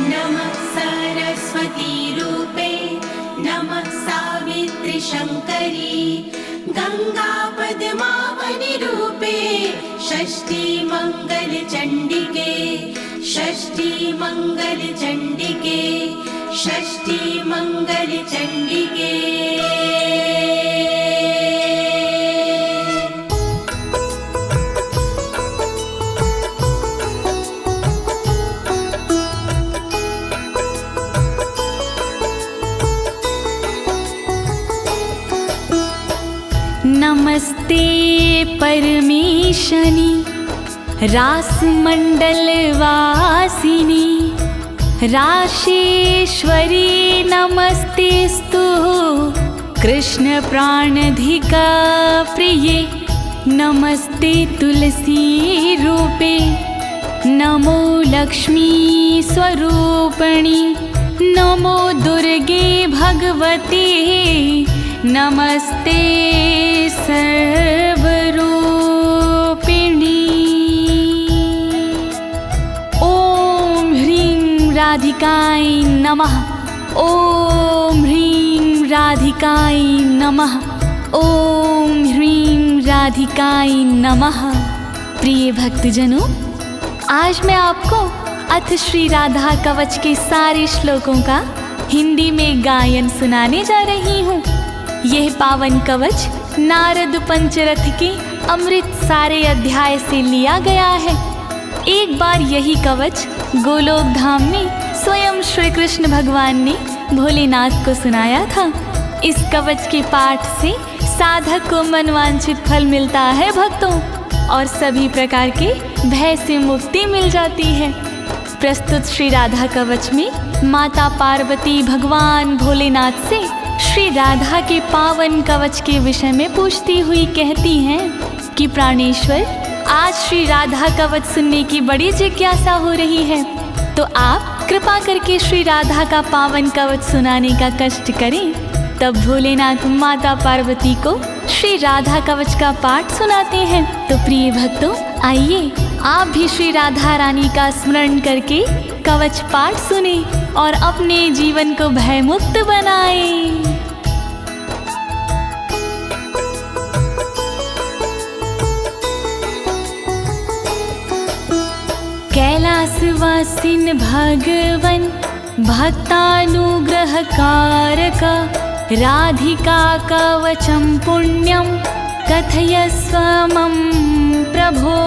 नमः सरस्वती रूपे नमः सावित्री शङ्करी गंगा पद्मावनी रूपे षष्ठी मंगल चंडिके षष्ठी मंगल चंडिके षष्ठी मंगल चंडिके। नमस्ते परमेशनी रासमंडल वासिनी राशेश्वरी नमस्तेस्तु कृष्ण प्राणधिका प्रिये नमस्ते तुलसी रूपे नमो लक्ष्मी स्वरूपिणी नमो दुर्गे भगवती नमस्ते सर्वरूपिणी। ओम ह्रीं राधिकाय नमः ओम ह्रीं राधिकाय नमः ओम ह्रीं राधिकाय नमः। प्रिय भक्तजनों, आज मैं आपको अथ श्री राधा कवच के सारे श्लोकों का हिंदी में गायन सुनाने जा रही हूँ। यह पावन कवच नारद पंचरथ के अमृत सारे अध्याय से लिया गया है। एक बार यही कवच गोलोक धाम में स्वयं श्री कृष्ण भगवान ने भोलेनाथ को सुनाया था। इस कवच के पाठ से साधक को मनवांछित फल मिलता है भक्तों, और सभी प्रकार के भय से मुक्ति मिल जाती है। प्रस्तुत श्री राधा कवच में माता पार्वती भगवान भोलेनाथ से श्री राधा के पावन कवच के विषय में पूछती हुई कहती हैं कि प्राणेश्वर, आज श्री राधा कवच सुनने की बड़ी जिज्ञासा हो रही है, तो आप कृपा करके श्री राधा का पावन कवच सुनाने का कष्ट करें। तब भोलेनाथ माता पार्वती को श्री राधा कवच का पाठ सुनाते हैं। तो प्रिय भक्तों, आइए आप भी श्री राधा रानी का स्मरण करके कवच पाठ सुने और अपने जीवन को भयमुक्त बनाएं। कैलासवासिन भगवन भक्तानुग्रहकारक राधिका कवचम पुण्यम कथयस्व मम प्रभो।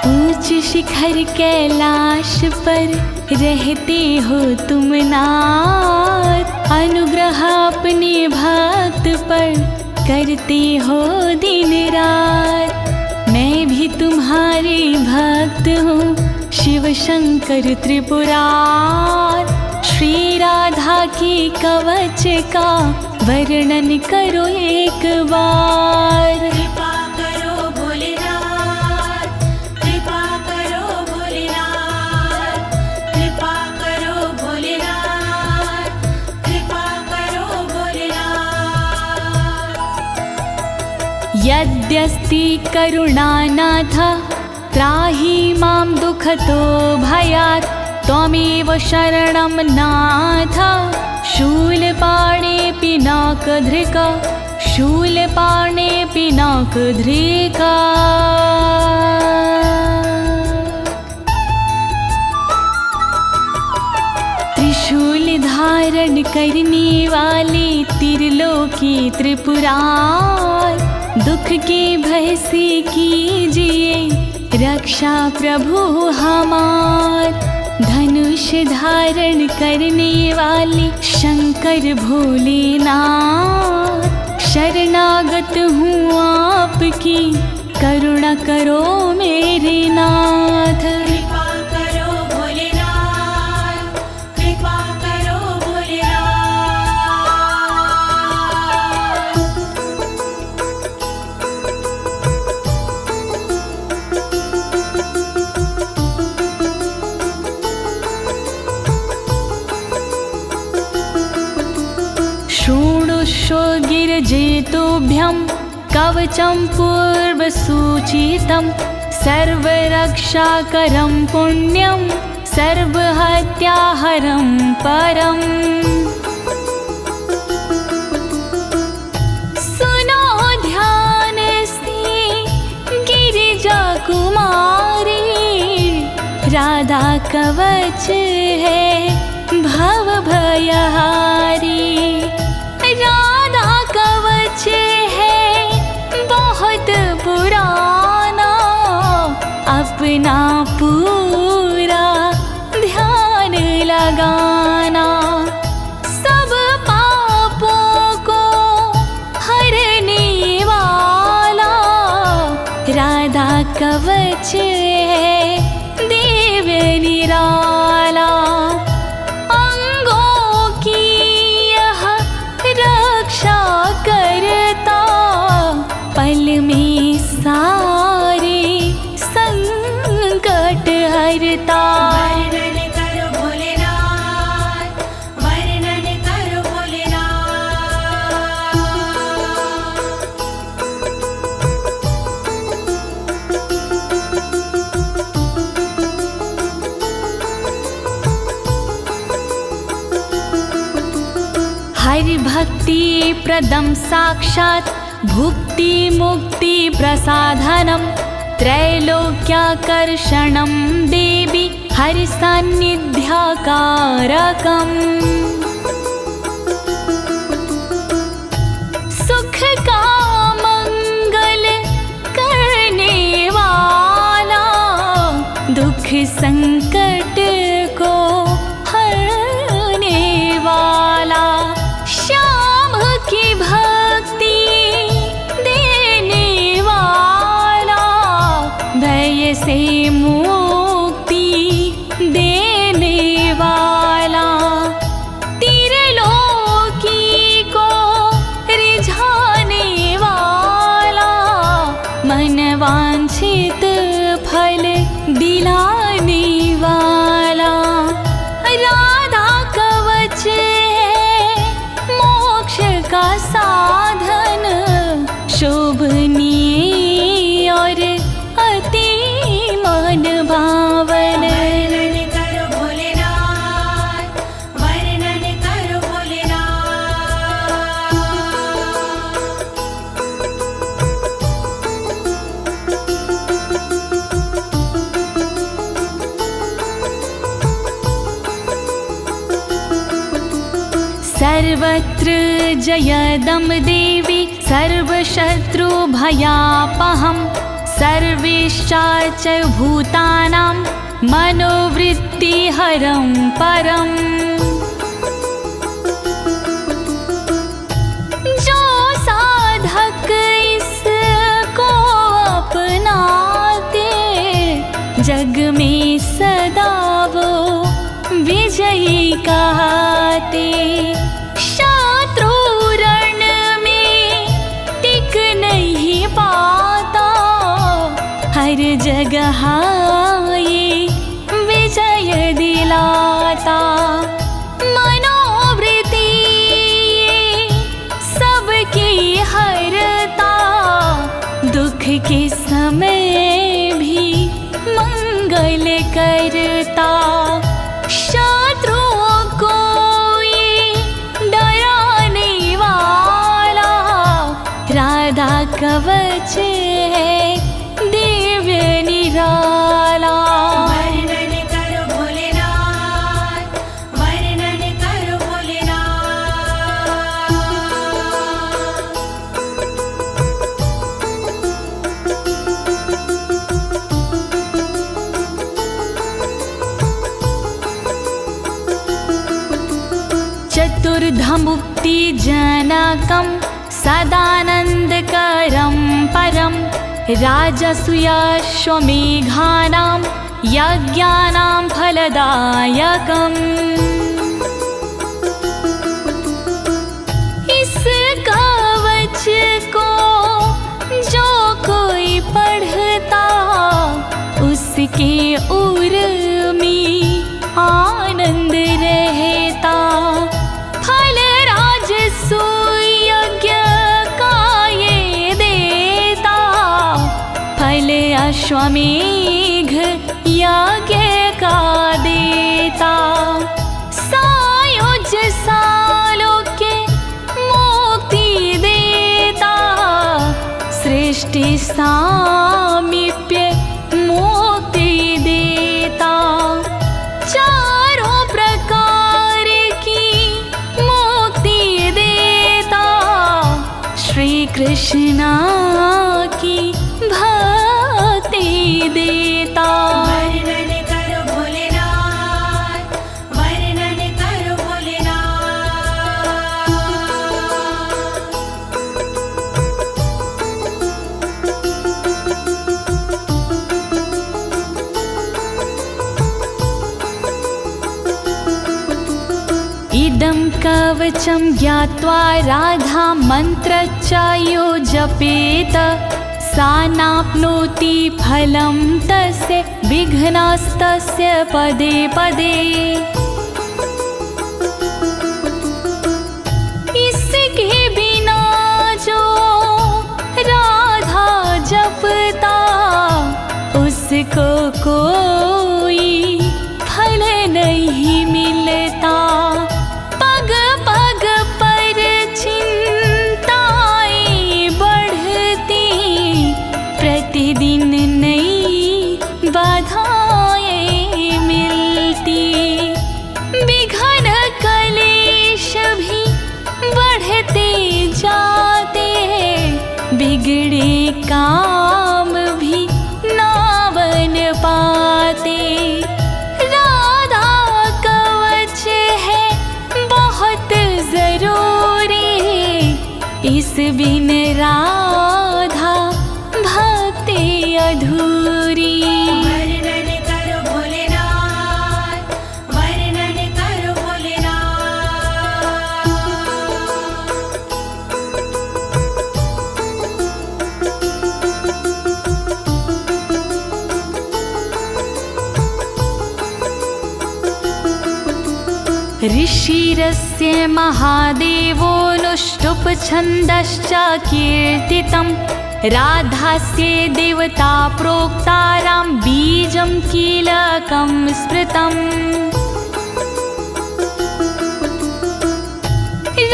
ऊंच शिखर कैलाश पर रहते हो तुम नाथ, अनुग्रह अपने भक्त पर करते हो दिन रात। मैं भी तुम्हारे भक्त हूँ शिव शंकर त्रिपुरार, श्री राधा के कवच का वर्णन करो एक बार। कृपा करो भोलेनाथ, कृपा करो भोलेनाथ, कृपा करो भोलेनाथ, कृपा करो भोलेनाथ। यद्यस्ति करुणानाथ त्राहि मां दुःखतो भयात्, त्वमेव शरणं नाथ शूलपाणे पिनाकधृका शूलपाणे पिनाकधृका। त्रिशूल धारण करने वाले त्रिलोकी त्रिपुरार, दुख के भय से कीजिए रक्षा प्रभु हमार। धनुष धारण करने वाले शंकर भोलेनाथ, शरणागत हूँ आपकी करुणा करो मेरे नाथ। कृपा करो भोलेनाथ, कृपा करो भोलेनाथ। शृणुष्व गिरिजेतुभ्यं कवचं पूर्वसूचितं, सर्वरक्षाकरं पुण्यं सर्वहत्याहरं परम्। सुनो ध्यान से गिरिजा कुमारी, राधा कवच है भव भयहारी। राधा कवच है बहुत पुराना, अपना पूरा ध्यान लगाना। सब पापों को हरने वाला राधा कवच है देव निराला। अंगों की यह रक्षा करता, पल में सारे संकट हरता। वर्णन करो भोलेनाथ, वर्णन करो भोलेनाथ। हरि भक्ति प्रदम साक्षात् भुक्ति मुक्ति प्रसाधनम्। त्रैलोक्याकर्षणं देवी हरि सान्निध्यकारकम्। सुख का मंगल करने वाला, दुख संकट को हरने वाला। श्याम की भक्ति देने वाला, भय से मुक्ति देने वाला। त्रिलोकी को रिझाने वाला, मन वांछित फल दिलाने वाला। राधा कवच है मोक्ष का साधन, शोभनीय और अति मन भावन। वर्णन करो भोलेनाथ, वर्णन करो भोलेनाथ। सर्वत्र जयदं देवी सर्वशत्रुभयापहम्। सर्वेश्चाच भूतानां मनोवृत्तिहरं परम्। जो साधक इसको अपनाते, जग में सदा वो विजयी कहते। शत्रु रण में टिक नहीं पाता, हर जगह ये विजय दिलाता। मनोवृत्ति सबकी हरता, दुख के समय भी मंगल करता। शत्रुओं को ये डराने वाला, राधा कवच है दिव्य निराला। वर्णन करो भोलेनाथ, वर्णन करो भोलेनाथ। चतुर्धमुक्ति जनकं सदानन्दकरं परं। राजसूयाश्वमेघानां यज्ञानां फलदायकम्। इस कवच को जो कोई पढ़ता, उसके उर में आनंद रहता। फल राजसूय यज्ञ का ये देता, फल अश्वमेघ यज्ञ का देता, सायुज सालोक्य मुक्ति देता, सृष्टि सामीप्य मुक्ति देता, चारों प्रकार की मुक्ति देता, श्री कृष्ण की भक्ति देता। वर्णन करो भोलेनाथ, वर्णन करो भोलेनाथ। इदं कवचं ज्ञात्वा राधा मन्त्रच्चायो जपेत, सा नाप्नोति फलं तस्य विघ्नास्तस्य पदे पदे। इसके बिना जो राधा जपता, उसको कोई फल नहीं मिलता। पग पग पर चिंताएं बढ़ती, प्रतिदिन नई बाधाएं मिलती, विघ्न कलेश भी बढ़ते जाते, बिगड़े काम भी ना बन पाते। राधा कवच है बहुत जरूरी, इस बिन राधा भक्ति अधूरी। वर्णन करो भोलेनाथ, वर्णन करो भोलेनाथ। ऋषिरस्य महादेवोऽनुष्टुप् छन्दश्च कीर्तितं, राधास्य देवता प्रोक्तारां बीजं कीलकं स्मृतम्।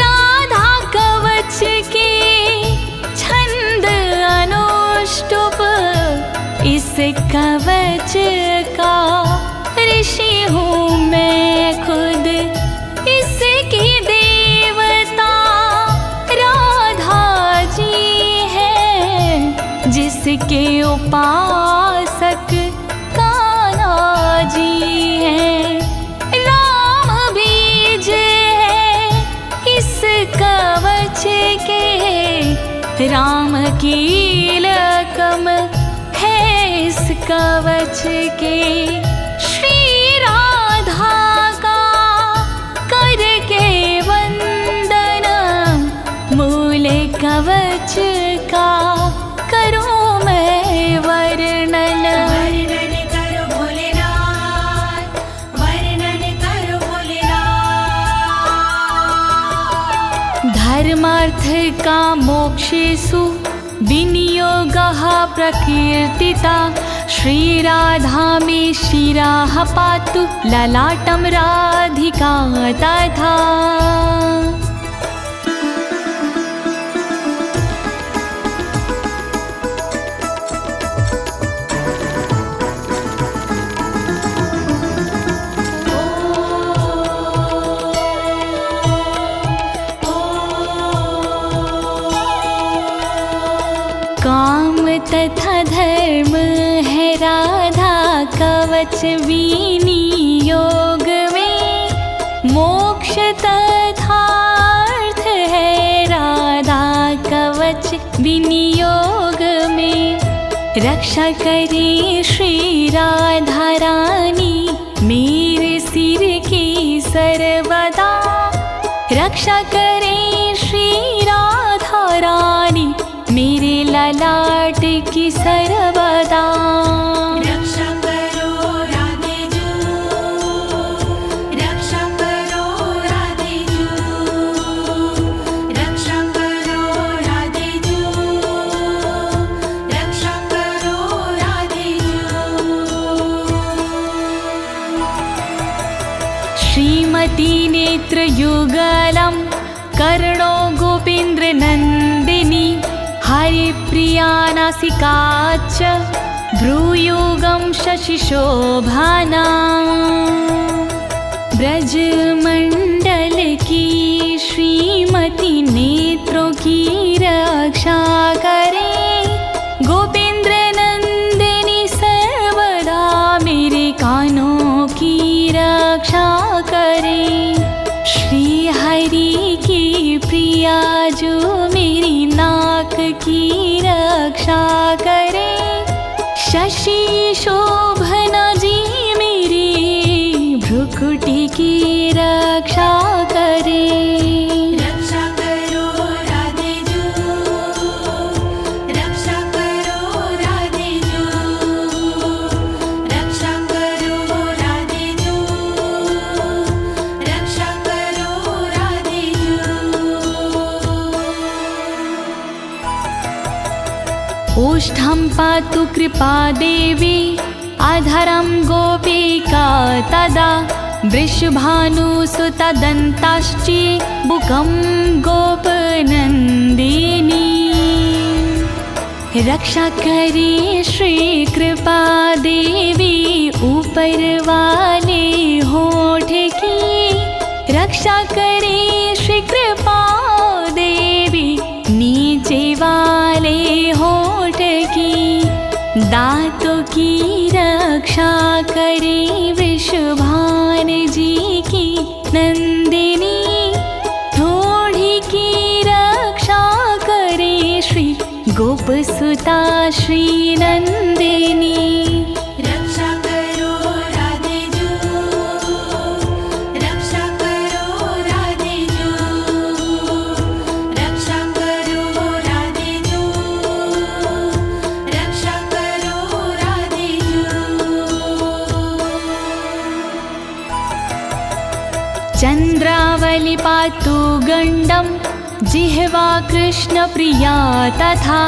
राधा कवच के छंद अनुष्टुप, इस कवच का ऋषि हूँ मैं खुद, इसकी देवता राधा जी है, जिसके उपासक कान्हा जी हैं। राम बीज है इस कवच के, राम कीलकम है इस कवच के। श्री राधा का करके वंदन, मूल कवच का करूं मैं वर्णन। वर्णन करो भोलेनाथ, वर्णन करो भोलेनाथ। धर्मार्थ का मोक्षेषु विनियोगः प्रकीर्तिता, श्रीराधा मे शिरः पातु ललाटं राधिका तथा। काम तथा धर्म है राधा कवच विनियोग में, मोक्ष तथा अर्थ है राधा कवच विनियोग में। रक्षा करे श्री राधा रानी मेरे सिर की सर्वदा, रक्षा करे श्री राधा रानी मेरे ललाट की सर्वदा। रक्षा करो राधे जू, रक्षा करो राधे जू, रक्षा करो राधे जू, रक्षा करो कोटिनेत्रयुगलं कर्णो गोपेन्द्रनन्दिनी हरिप्रिया नासिका च भ्रूयुगं शशिशोभना ब्रजमंडल की श्रीमती नेत्रों की रक्षा करे गोपेंद्र नंदिनी सर्वदा मेरे कानों की रक्षा करे श्री हरि की प्रिया जो मेरी नाक की रक्षा करे शशि शोभना जी मेरी भ्रुकुटी की रक्षा करे रक्षा करो राधे जू रक्षा करो राधे जू रक्षा करो राधे जू रक्षा करो राधे जू ओष्ठं पातु कृपा देवी अधरं गोपिका तदा वृषभानुसुतदन्ताश्ची बुकं गोपनन्दिनी रक्षा करे श्री कृपा देवी ऊपर वाले होठ की रक्षा करे श्री कृपा देवी नीचे वाले होठ की दांतों की रक्षा करे वृषभान जी की नंदिनी थोड़ी की रक्षा करे श्री गोपसुता श्री नंदिनी रक्षा करो राधे जू रक्षा करो राधे जू रक्षा करो राधे जू रक्षा करो राधे जू चंद्रावली पातु गंडम जिह्वा कृष्ण प्रिया तथा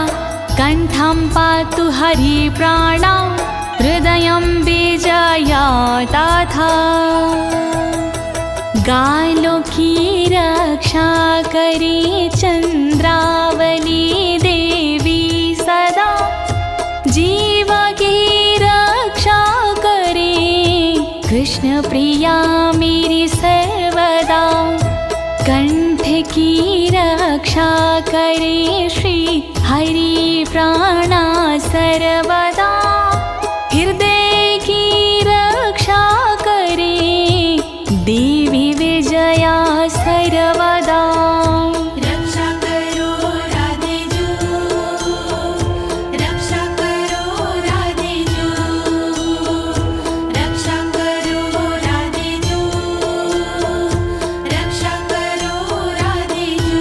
कंठं पातु हरि प्राणा हृदयं विजया तथा गालों की रक्षा करे चंद्रावली देवी सदा जीव की रक्षा करे कृष्ण प्रिया मेरी सर्वदा कंठ की रक्षा करे श्री हरि प्राणा सर्वदा हृदय की रक्षा करे देवी विजया सर्वदा रक्षा करो राधे जू रक्षा करो राधे जू रक्षा करो राधे जू रक्षा करो राधे जू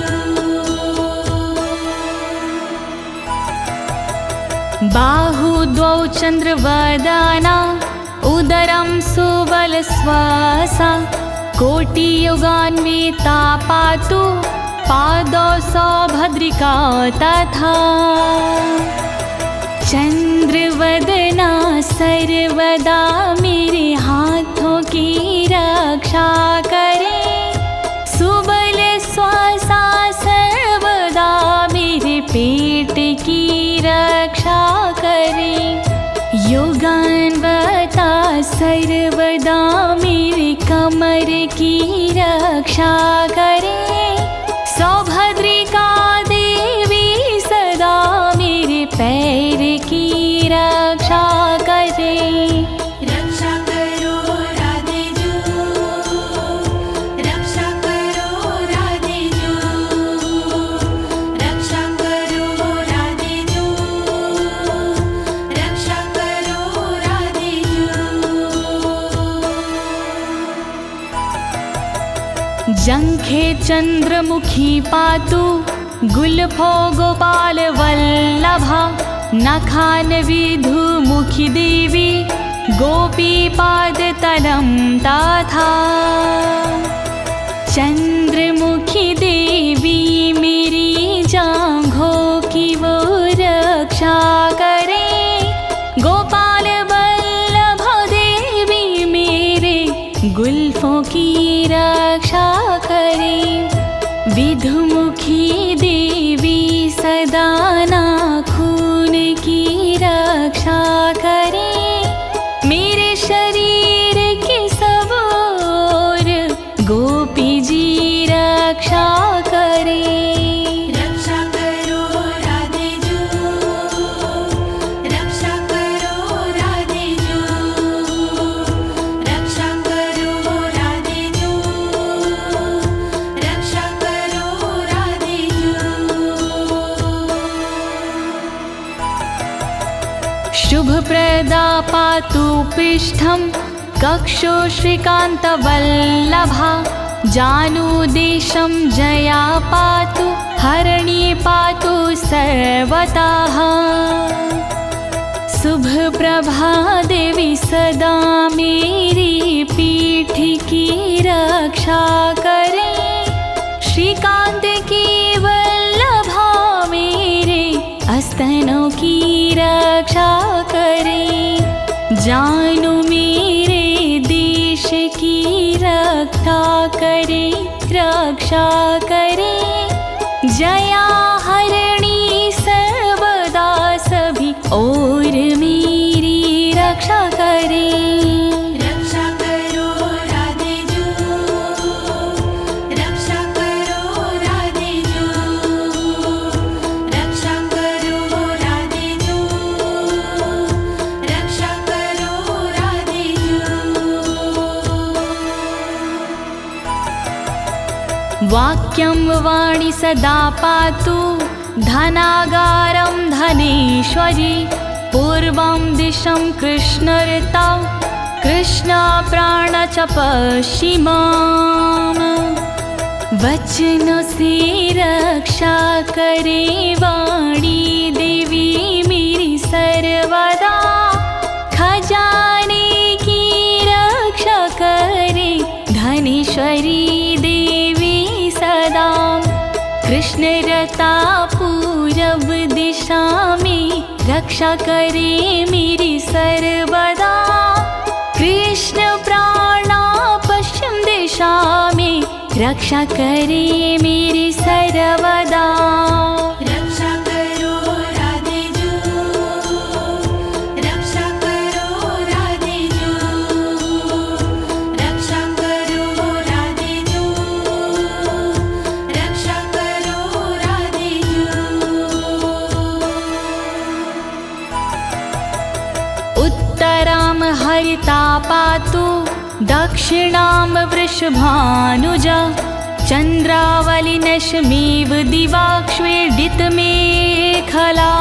बाहु द्वौ चंद्रवदना उदरं सुबलश्वासा कोटियुगान्विता पातु पादौ सौभद्रिका तथा चंद्रवदना सर्वदा मेरे हाथों की रक्षा करे सुबल श्वासा सर्वदा मेरे पेट की रक्षा करे योगान्वता सर्वदा मेरे कमर की रक्षा करे सौभद्रिका देवी सदा मेरे पैर की रक्षा करे रक्षा करो राधे जू रक्षा करो राधे जू रक्षा करो राधे जू रक्षा करो राधे जू जंघे चंद्रमुखी पातु गुल्फो गोपाल वल्लभा नखान विधुमुखी देवी गोपी पाद तलं तथा चंद्रमुखी देवी मेरी जांघों की वो रक्षा करे गोपाल वल्लभ देवी मेरे गुल्फों की रक्षा करे। विधुमुखी देवी सदा नाखून की रक्षा करे। मेरे शरीर की सब ओर गोपी जी रक्षा करे। रक्षा करो राधे जू, रक्षा करो राधे जू, रक्षा करो राधे जू, रक्षा करो राधे जू। शुभप्रदा पातु पृष्ठं कक्षो श्रीकान्तवल्लभा। जानुदेशं जया पातु हरिणी पातु सर्वतः। शुभप्रभा देवी सदा मेरी पीठ की रक्षा करे। श्रीकांत की वल्लभा मेरे स्तनों की रक्षा करे। जानू मेरे देश की रक्षा करे, रक्षा करे। जया हरिणी सर्वदा सभी और मेरी रक्षा करे। रक्षा करो राधे जू, रक्षा करो राधे जू, रक्षा करो राधे जू, रक्षा करो राधे जू। वाक्यं वाणी सदा पातु धनागारं धनेश्वरी। पूर्वं दिशं कृष्णऋतौ कृष्णप्राण च पश्चिमाम्। वचन से रक्षा करे वाणी देवी मेरी सर्वदा। खजाने की रक्षा करे धनेश्वरी देवी सदा। कृष्णरता पूरब दिशा में रक्षा करे मेरी सर्वदा। कृष्ण प्राणा पश्चिम दिशा में रक्षा करे मेरी सर्वदा। रक्षा करो राधे जू, रक्षा करो राधे जू, रक्षा करो राधे जू, रक्षा करो राधे जू। उत्तरां हरिता पातु दक्षिणां वृषभानुजा। चन्द्रावलिनशमेव दिवाक्ष्वेडितमेखला।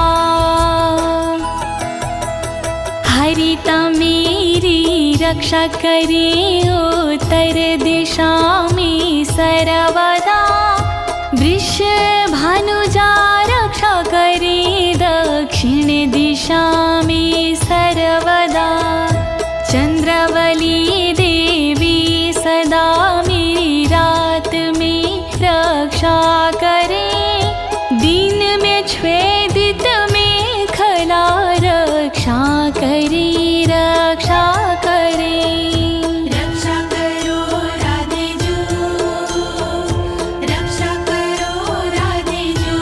हरिता मेरी रक्षा करे उत्तर दिशा में सर्वदा। वृषभानुजा रक्षा करे दक्षिण दिशा में सर्वदा। चंद्रावली देवी सदा मेरी रात में रक्षा करे। दिन में छेदित मेखला रक्षा करे, रक्षा करे। रक्षा करो राधे जू, रक्षा करो राधे जू,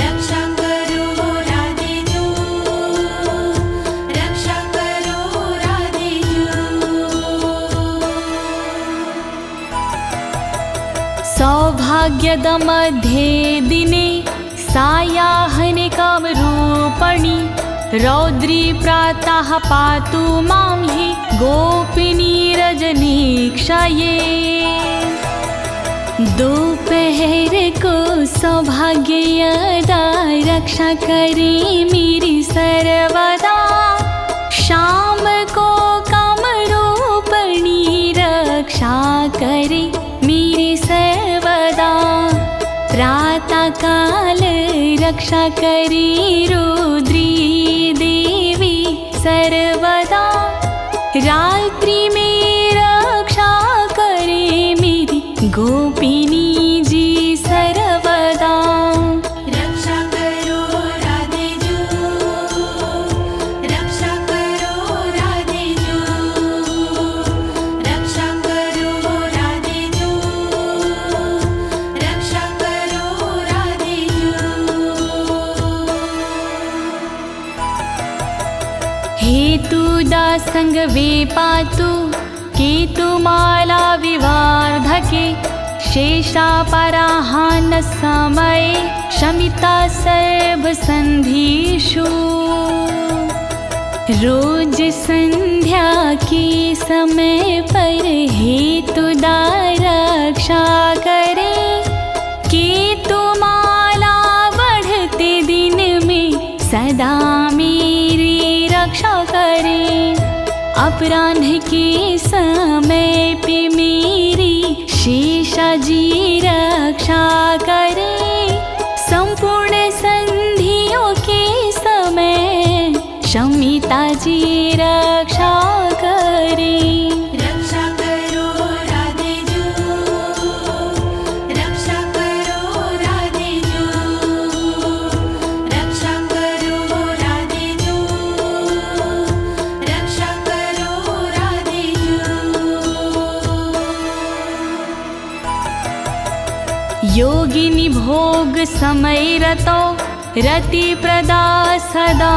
रक्षा करो राधे जू, रक्षा करो राधे जू। सौभाग्यद मध्ये दिने सायाह्निकं रूपणि। रौद्री प्रातः पातु मां हि गोपिनी रजनीक्षये। दोपहर को सौभाग्यदा रक्षा करे मेरी सर्वदा। शाम को कामरूपिणी रक्षा करे मेरी सर्वदा। प्रातः काल रक्षा करे रुद्री देवी सर्वदा। रात्रि में रक्षा करे मेरी गोपिनी जी सर्वदा। रक्षा करो राधे जू, रक्षा करो राधे जू, रक्षा हेतु दासंग वे पातु केतुमाला विवार्धके शेषापराहान समये शमिता सर्वसन्धिषु। रोज संध्या के समय पर हेतुदा रक्षा करे, केतुमाला बढ़ते दिन में सदा मेरी रक्षा करे। अपराह्न के समय पे मेरी शेषाजी रक्षा करे, संपूर्ण संधियों के समय शमिता जी रक्षा करे। रक्षा करो राधे जू, रक्षा करो राधे जू, रक्षा करो राधे जू, रक्षा करो राधे जू। योगिनी भोग समय रतो रति प्रदा सदा,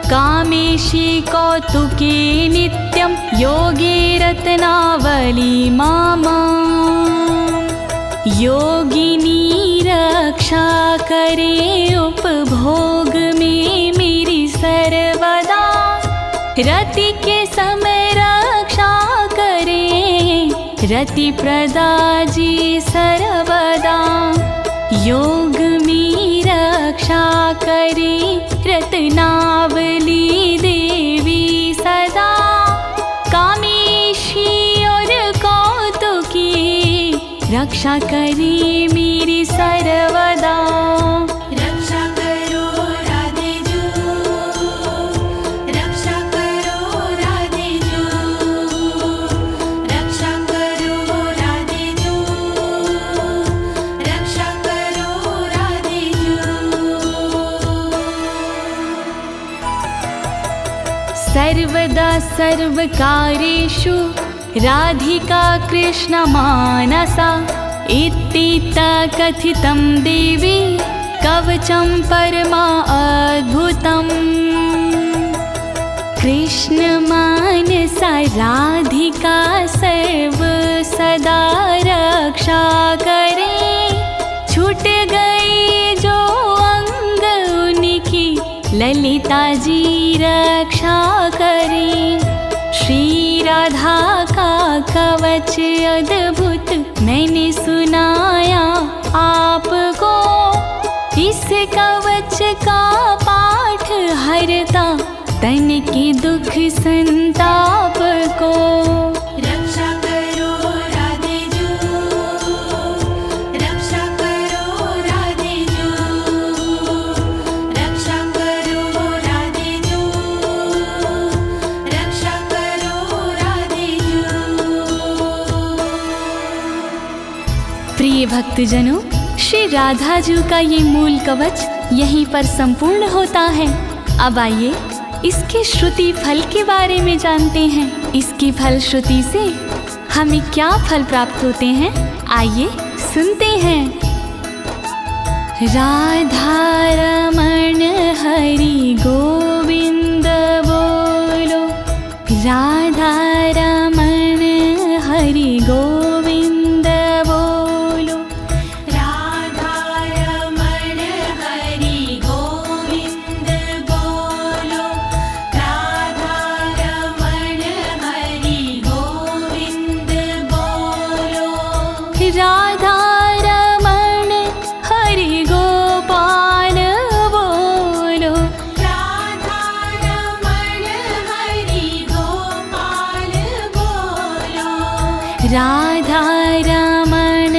कामेशी कौतुके नित्यं योगे रत्नावली मामा। योगिनी रक्षा करे उपभोग में मेरी सर्वदा, रति के समय रक्षा करे रति प्रदा जी सर्वदा। योग में रक्षा करे रत्नावली देवी सदा, कामेशी और कौतुकी रक्षा करे मेरी सर्वदा। रक्षा करो राधे जू, रक्षा करो राधे जू, रक्षा करो राधे जू, रक्षा करो राधे जू। सर्वदा सर्वकार्येषु राधिका कृष्ण मानसा, इत्थिता कथितं देवी कवचं परमा अद्भुतम्। कृष्ण मानसा राधिका सर्व सदा रक्षा करे, छूट गई जो अंग उनकी ललिता जी रक्षा करे। श्री राधा का कवच अद्भुत मैंने सुनाया आपको, इस कवच का पाठ हरता तन के दुख संताप को। रक्षा करो राधे जू, रक्षा करो राधे जू, रक्षा करो राधे जू, रक्षा करो राधे जू। प्रिय भक्तजनों, श्री राधा जी का ये मूल कवच यहीं पर संपूर्ण होता है। अब आइए इसके श्रुति फल के बारे में जानते हैं। इसकी फल श्रुति से हमें क्या फल प्राप्त होते हैं, आइए सुनते हैं। राधा रमण हरि गोविंद बोलो, राधा रमण हरि गोविंद बोलो, राधा रमण हरि गोविंद बोलो, राधा रमण हरि गोविंद बोलो, राधा रमण हरि गोपाल बोलो, राधा रमण हरि गोपाल बोलो, राधा रमण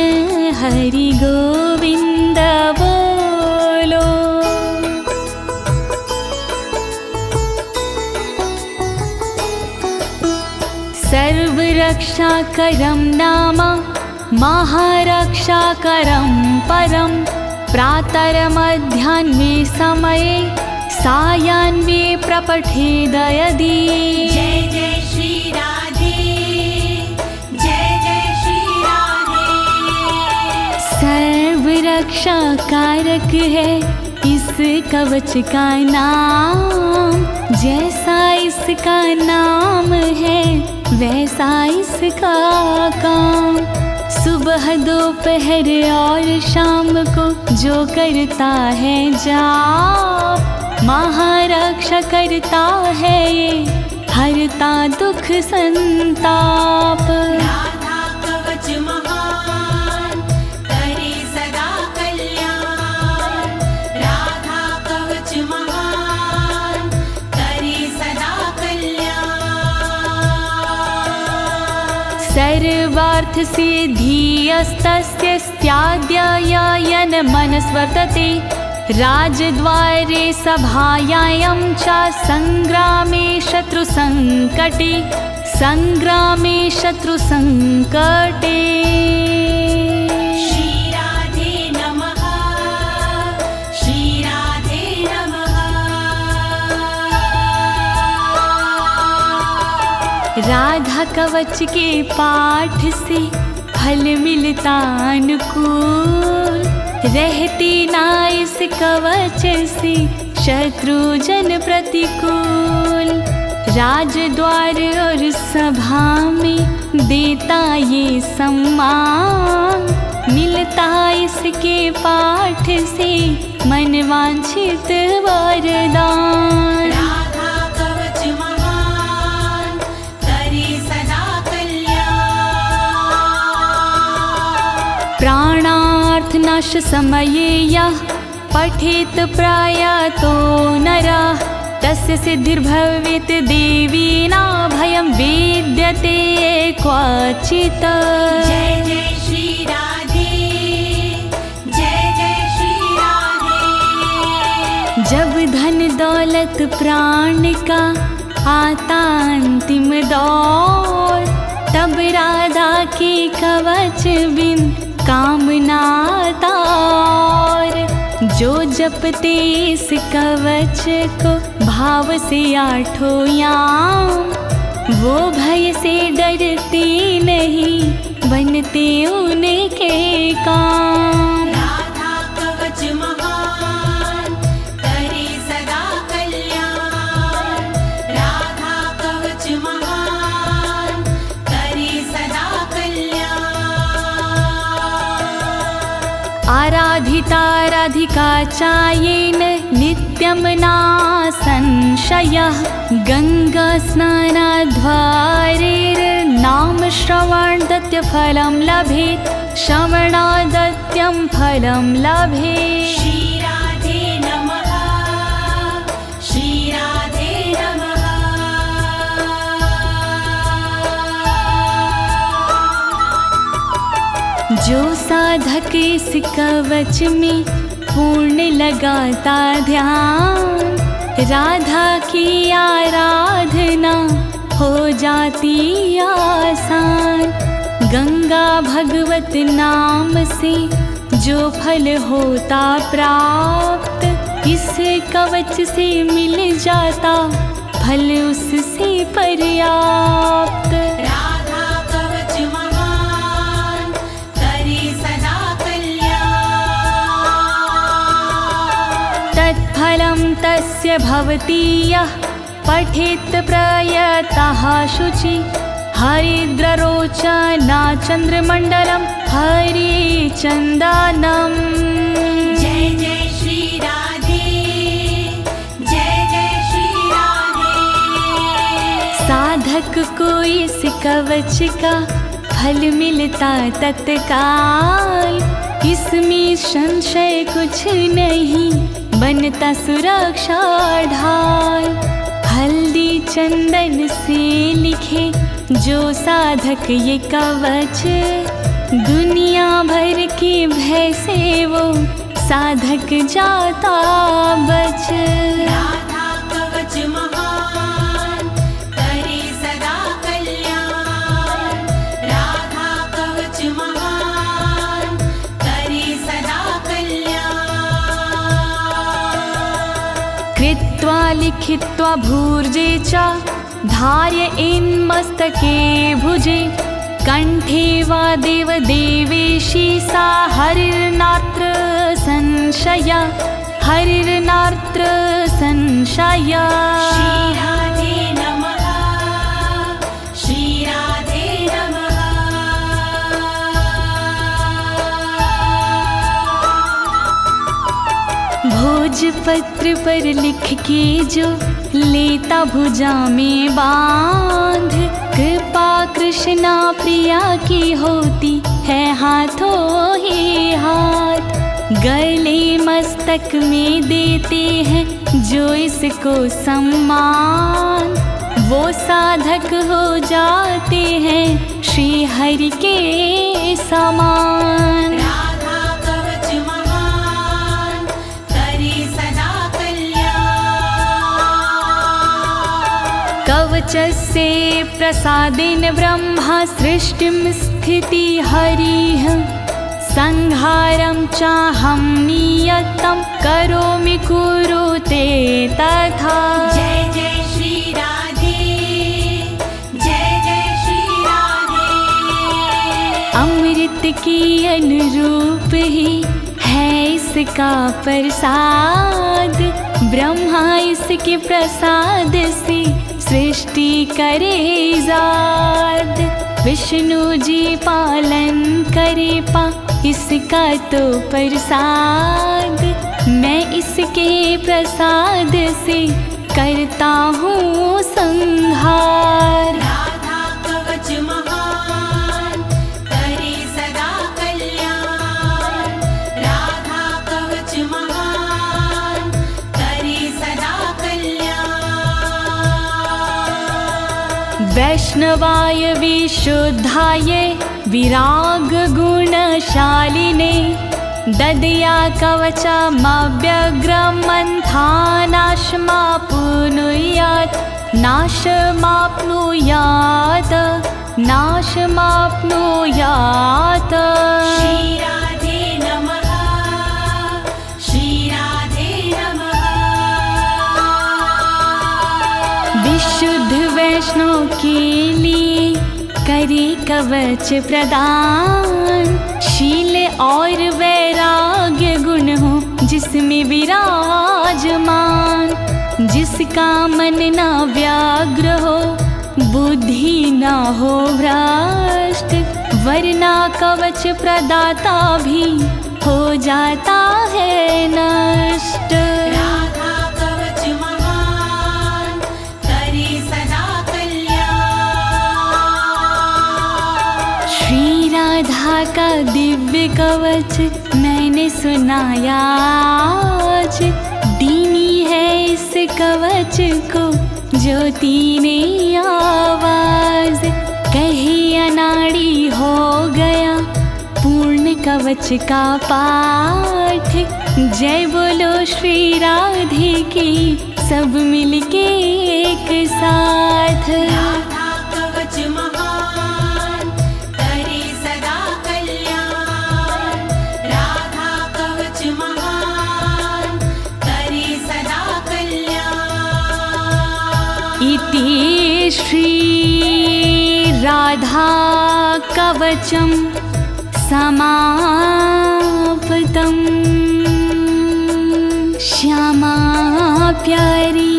हरि गोविंद बोलो। सर्वरक्षाकरं नाम महारक्षाकरं परं, प्रातर्मध्याह्ने समये सायाह्ने प्रपठेद यदि। जय जय श्री राधे, जय जय श्री राधे। सर्वरक्षा कारक है इस कवच का नाम, जैसा इसका नाम है वैसा इसका काम। सुबह दोपहर और शाम को जो करता है जाप, महारक्षा करता है ये, हरता दुख संताप। राधा कवच महान करे सदा कल्याण, राधा कवच महान करे सदा कल्याण। सर्वार्थ सिद्धिस्तस्य स्याद्ययन मनस्वर्तते, राजद्वारे सभायां च संग्रामे शत्रुसंकटे, संग्रामे शत्रुसंकटे। श्री राधे नमः, श्री राधे नमः। राधा कवच के पाठ से फल मिलता अनुकूल, रहती ना इस कवच से शत्रु जन प्रतिकूल। राजद्वार और सभा में देता ये सम्मान, मिलता इसके पाठ से मनवांछित वरदान। राधा कवच महान करे सदा कल्याण, प्राणार्थनाश समये यः पठेत प्रयातो नरः, तस्य सिद्धिर्भवेत् देवी न भयं विद्यते क्वचित्। जय जय श्री राधे, जय जय श्री राधे। जब धन दौलत प्राण का आता अंतिम दौर, तब राधा के कवच बिन कामना तार। जो जपते इस कवच को भाव से आठों याम, वो भय से डरते नहीं, बनते उनके काम। राधा कवच महान करे सदा कल्याण, राधा कवच महान करे सदा कल्याण। आराधिता राधिका चायेन नित्यं ना संशयः, गंगा स्नानाद्वारेर्नाम श्रवणादत्य फलं लभेत्, श्रवणादत्यं फलं लभेत्। श्री राधे नमः, श्री राधे नमः। जो साधक इस कवच में पूर्ण लगाता ध्यान, राधा की आराधना हो जाती आसान। गंगा भगवत नाम से जो फल होता प्राप्त, इस कवच से मिल जाता फल उससे पर्याप्त। राधा कवच महान करे सदा कल्याण, तत्फलं तस्य भवति यः पठेत् प्रयतः शुचि, हरिद्ररोचना चन्द्रमण्डलं हरिचन्दनम्। जय जय श्री राधे, जय जय श्री राधे। साधक को इस कवच का फल मिलता तत्काल, इसमें संशय कुछ नहीं, बनता सुरक्षा ढाल। हल्दी चंदन से लिखे जो साधक ये कवच, दुनिया भर के भय से वो साधक जाता बच। राधा कवच महान करे सदा कल्याण, राधा कवच महान करे सदा कल्याण। कृत्वा लिखित्वा भूर्जे च धार्य इन्मस्तके भुजे, कंठे वा देव देवेशी सा हरिर्नात्र संशय, हरिर्नात्र संशय। श्री पत्र पर लिख के जो लेता भुजा में बांध, कृपा कृष्णा प्रिया की होती है हाथों ही हाथ। गले मस्तक में देते हैं जो इसको सम्मान, वो साधक हो जाते हैं श्री हरि के समान। राधा कवच महान करे सदा कल्याण। कवचस्य प्रसादेन ब्रह्मा सृष्टिं स्थिति हरिः, संहारं चाहं नियतं करोमि कुरुते तथा। जय जय श्री राधे, जय जय श्री राधे। अमृत के अनुरूप ही है इसका प्रसाद, ब्रह्मा इसके प्रसाद से सृष्टि करे जाद। विष्णु जी पालन करे पा इसका तो प्रसाद, मैं इसके प्रसाद से करता हूँ संहार। राधा कवच महान करे सदा कल्याण। राधा कवच महान करे सदा कल्याण। वैष्णवाय विशुद्धाय विराग गुणशालिने, ददया कवचमव्यग्रमन्थानाशमाप्नुयात्, नाशमाप्नुयात्, नाशमाप्नुयात्। श्री राधे नमः, श्री राधे नमः। विशुद्ध वैष्णव के लिए करे कवच प्रदान, शील और वैराग्य गुण हो जिसमें विराजमान। जिसका मन ना व्याग्र हो, बुद्धि ना हो भ्रष्ट, वरना कवच प्रदाता भी हो जाता है नष्ट। राधा कवच महान करे सदा कल्याण। श्री राधा का दिव्य कवच मैंने सुनाया आज, दीनी है इस कवच को ज्योति ने आवाज। कहीं अनाड़ी हो गया पूर्ण कवच का पाठ, जय बोलो श्री राधे की सब मिलके एक साथ। राधा कवच महान करे सदा कल्याण। राधा कवच महान करे सदा कल्याण। इति श्री राधा कवचम समाप्तम्। श्यामा प्यारी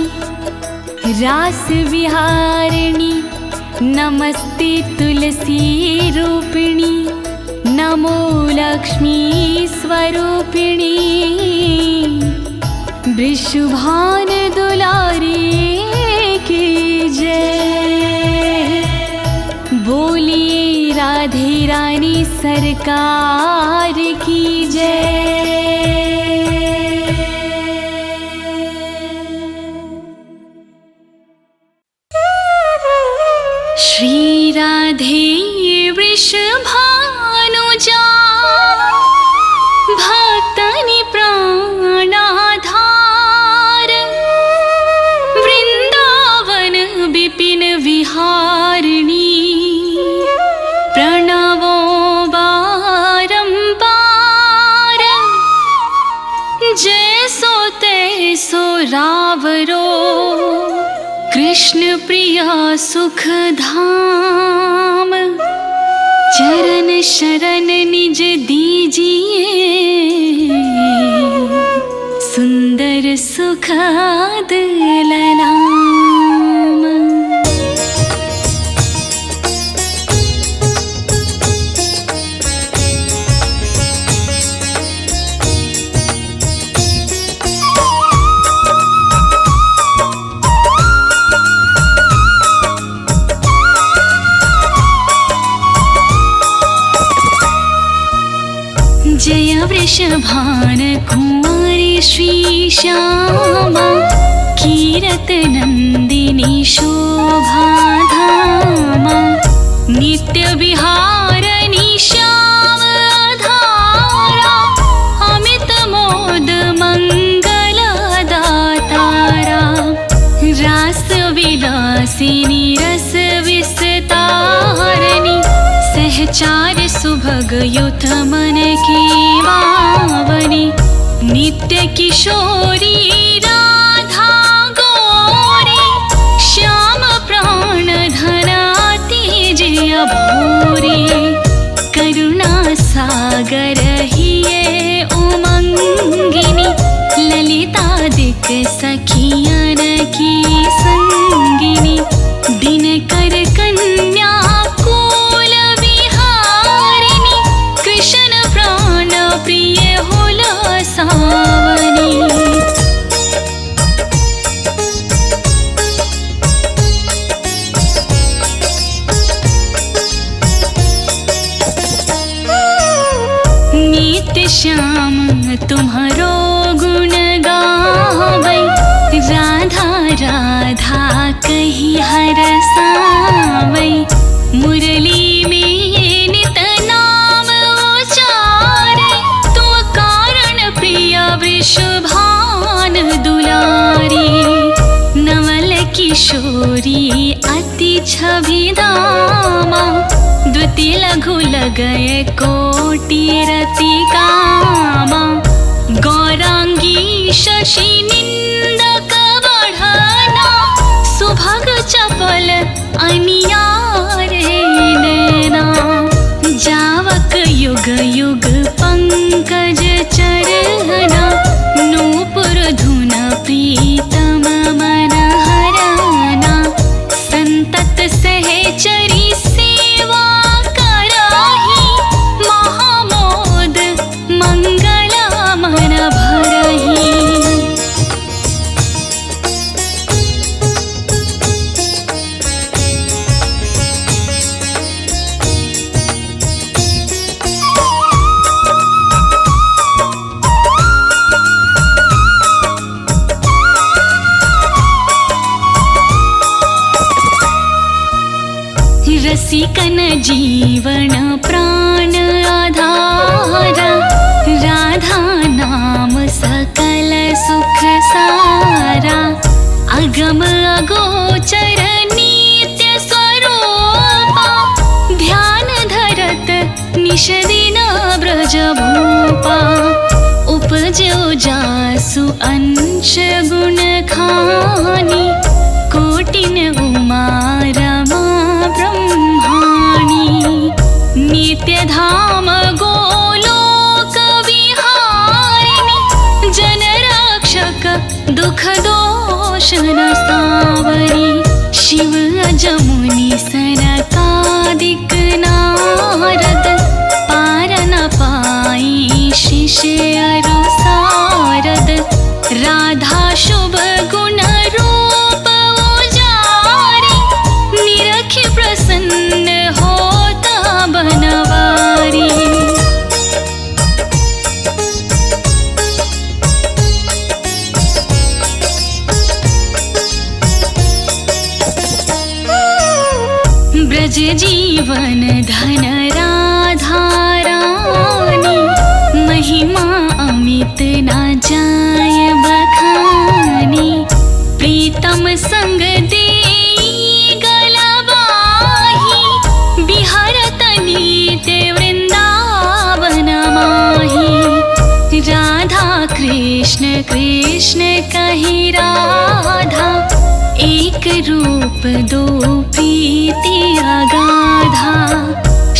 रास विहारिणी, नमस्ते तुलसी रूपिणी, नमो लक्ष्मी स्वरूपिणी। वृषभान दुलारी की जय, बोलिए राधे रानी सरकार की जय। श्री राधे वृषभानुजा, भक्तनि प्राणाधार, वृंदावन विपिन विहारिणी, प्रणवो बारंबार। जैसो तैसो रावरो, कृष्ण प्रिया सुख धाम। चरण शरण निज दीजिए, सुंदर सुखद ललाम। वृषभान कुमारी श्री श्यामा कीरत नंदिनी शोभाधामा नित्य विहारणी श्याम धारा अमित मोद मंगल दातारा रास विलासिनी रस विस्तारणी सहचार सुभग युत मन की वावनी नित्य किशोरी राधा गौरी श्याम प्राण धन अति जय भूरी करुणा सागर हिये उमंगिनी ललितादिक सखियन की संगिनी दिनकर कन्या कुल विहारिणी कृष्ण प्राण प्रिय होल सावनी नित्य श्याम तुम्हारो गुण गावै राधा राधा कही हरसावै मुरली में नित नाम उचारे तू कारण प्रिय वृषभान दुलारी नवल किशोरी अति छविदामा द्वितीय लघु लगय कोटि रति कामा गौरांगी शशि निंदक बढ़ना सुभग चपल अनियारे नैना जावक युग युग पंकज चरना नूपुर धुन प्रीतम मन हरना संतत सहचरी सेवा कराही महामोद मंगल मन भरही रसिकन जीवन प्राण आधारा राधा नाम सकल सुख सारा अगम अगोचर नित्य स्वरूपा ध्यान धरत निश दिन ब्रज भूपा उपजो जासु अंश गुण खानी कोटिन उमा रमा ब्रह्माणी नित्य धाम गोलोक विहारिणी जन रक्षक दुख दोष न सावरी शिव अजमुनि सनकादिक नारद पार न पाई शिष्य अरु सारद राधा शुभ गुण रूप उजारी निरखि प्रसन्न होता बनवारी ब्रज जीवन धन राधा रानी महिमा अमित ना जाय बखानी प्रीतम संग देई गलबाही बिहरत नित्य वृंदावन माही राधा कृष्ण कृष्ण कही राधा एक रूप दो प्रीति अगाधा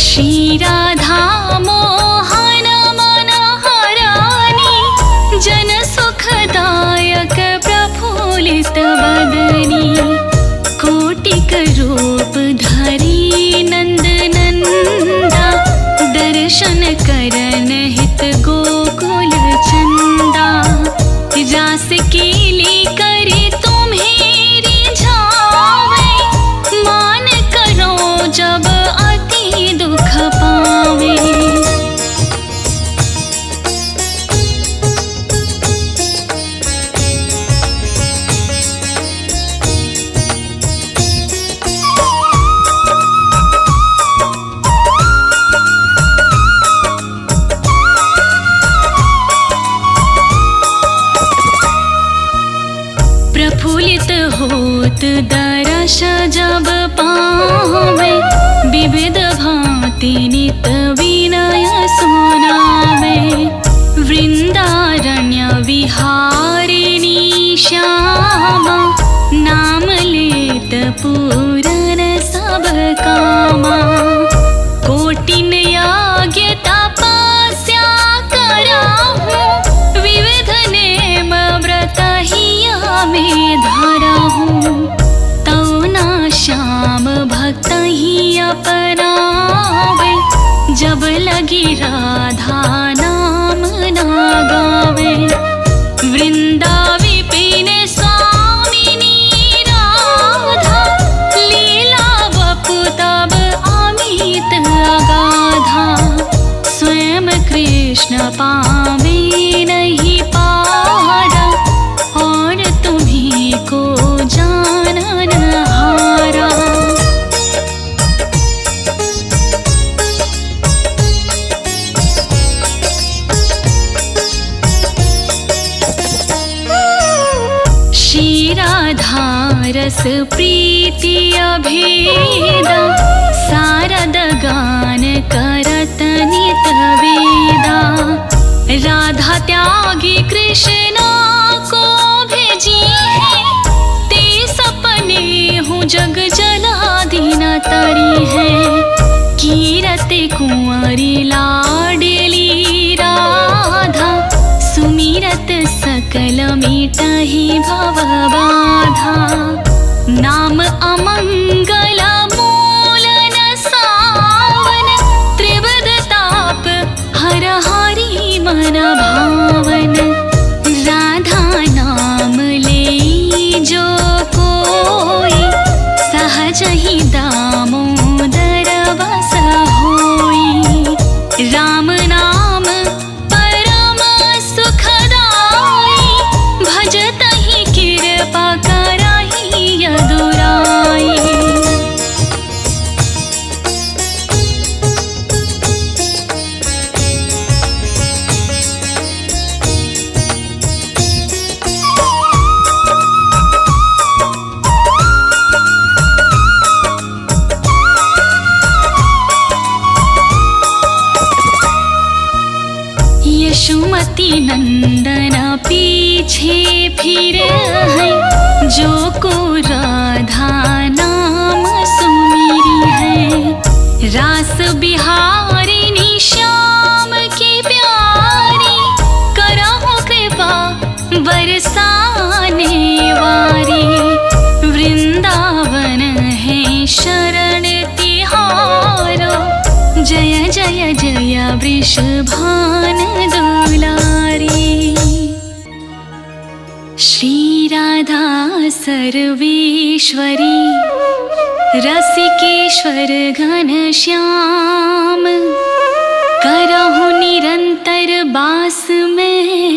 श्री राधा मोहन मन हरानी जन सुखदायक प्रफुल्लित बदनी कोटिक रूप धरी नंद नंदा दर्शन करन हित गोकुल चंदा रास केली करे तुम्हें रिझावे मान करो जब अति दुख पावे यश जब पावे, विविध भांति नित विनय सुनावे। वृंदारण्य विहारिणी श्यामा, नाम लेत पूरन सब कामा। कोटिन यज्ञ तपस्या कराहूँ, विविध नेम व्रत हिया में धराहूँ। तौ ना श्याम भक्त ही अपनावे, जब लगी राधा नाम ना गावे। वृंदा विपिन स्वामिनी राधा, लीला वपु तब अमित अगाधा। स्वयं कृष्ण पावे नहीं पारा, और तुम्हीं को जानन हारा। रस प्रीति अभेदा, सारद गान करत नित वेदा। राधा त्यागी कृष्णा को भेजी है, ते सपने हूँ जग जलादीन तरी है। कीरते कुंवरी लाडली राधा, सुमिरत सकल मिटहि भव बाधा। नाम अमंगल मूल न सावन, त्रिविध ताप हर हरि मन भावन। राधा नाम ले जो कोई, सहज ही दामोदर बस होई। राम नाम परम सुखदाई, भजत ही कृपा करहि यदुराई। यशोमती नंदन पीछे फिरे हैं, जो को राधा नाम सुमिरी है। रास बिहारिणी श्याम की प्यारी, करहु कृपा बरसाने वारी। वृंदावन है शरण तिहारो, जय जय जय वृषभान दुलारी। श्री राधा सर्वेश्वरी, रसिकेश्वर घन श्याम। करहु निरंतर बास में